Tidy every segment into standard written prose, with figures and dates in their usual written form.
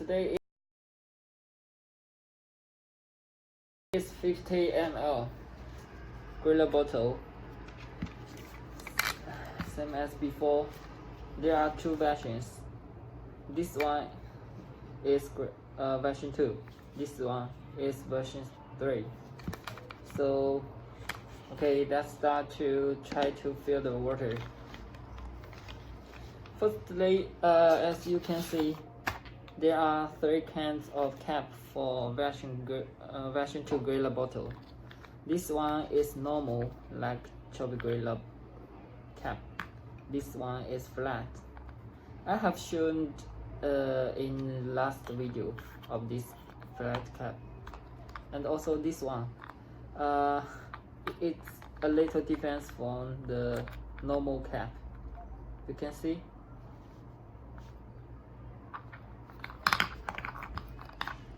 today is 50 ml Gorilla bottle. Same as before, there are two versions. This one is version 2. This one is version 3. So, okay, let's start to try to fill the water. Firstly, as you can see, there are 3 cans of cap for version 2 Gorilla bottle. This one is normal, like Chubby Gorilla cap. This one is flat. I have shown in last video of this flat cap, and also this one. It's a little different from the normal cap. You can see.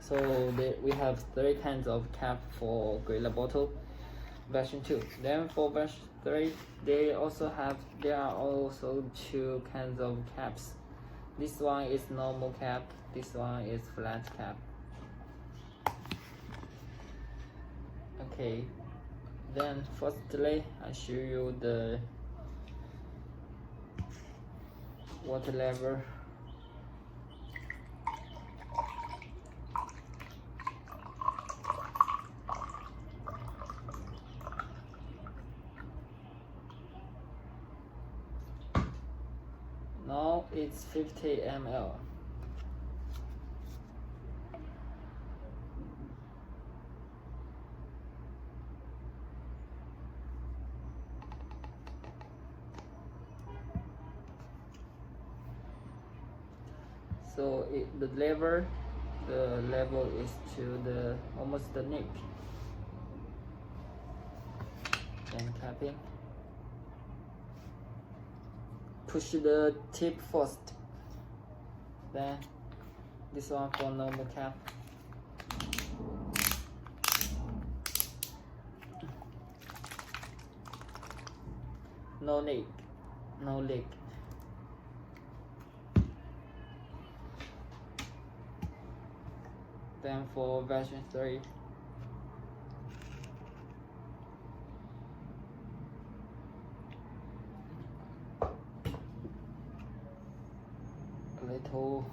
So we have 3 kinds of cap for Gorilla bottle version 2. Then for version 3, there are also 2 kinds of caps. This one is normal cap, this one is flat cap. Okay, then firstly I show you the water level. Now it's 50 ml. So the level is to the almost the neck. Then capping. Push the tip first. Then this one for normal cap. No leak. Then for version 3, a little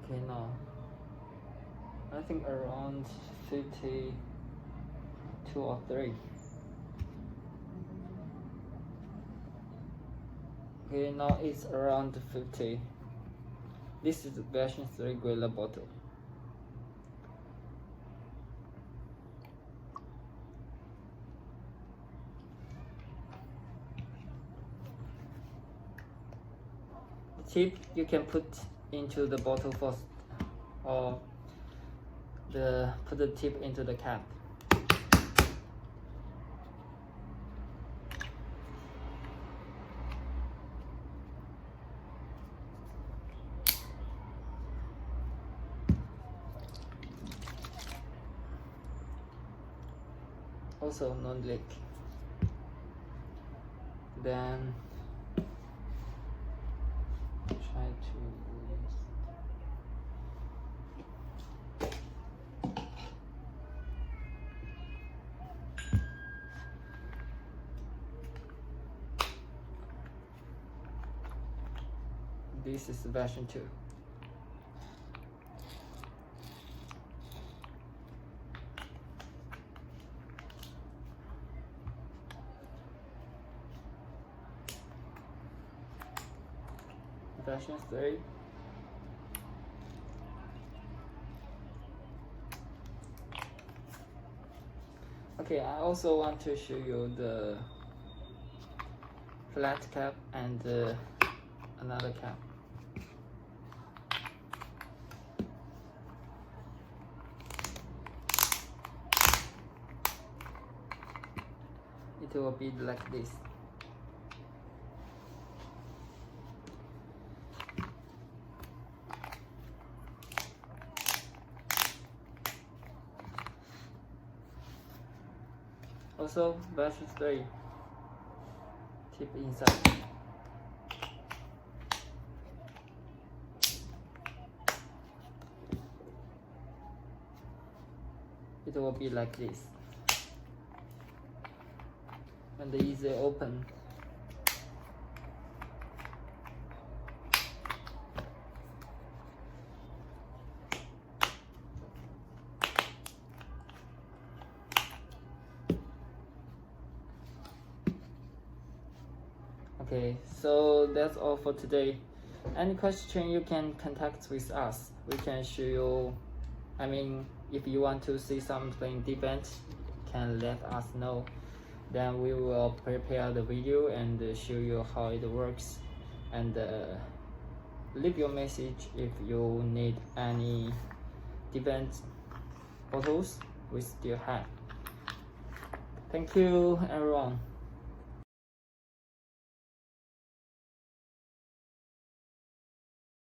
okay. Now I think around 52 or 3. Okay, now it's around 50. This is version 3 Gorilla bottle. The tip you can put into the bottle first, or put the tip into the cap. Also non-leak. Then try to use this is version 2. Version 3. Okay, I also want to show you the flat cap and another cap. It will be like this. Also, version 3 tip inside. It will be like this, and easy open. Okay, so that's all for today. Any question you can contact with us. We can show you, if you want to see something different, can let us know. Then we will prepare the video and show you how it works, and leave your message if you need any different photos we still have. Thank you everyone.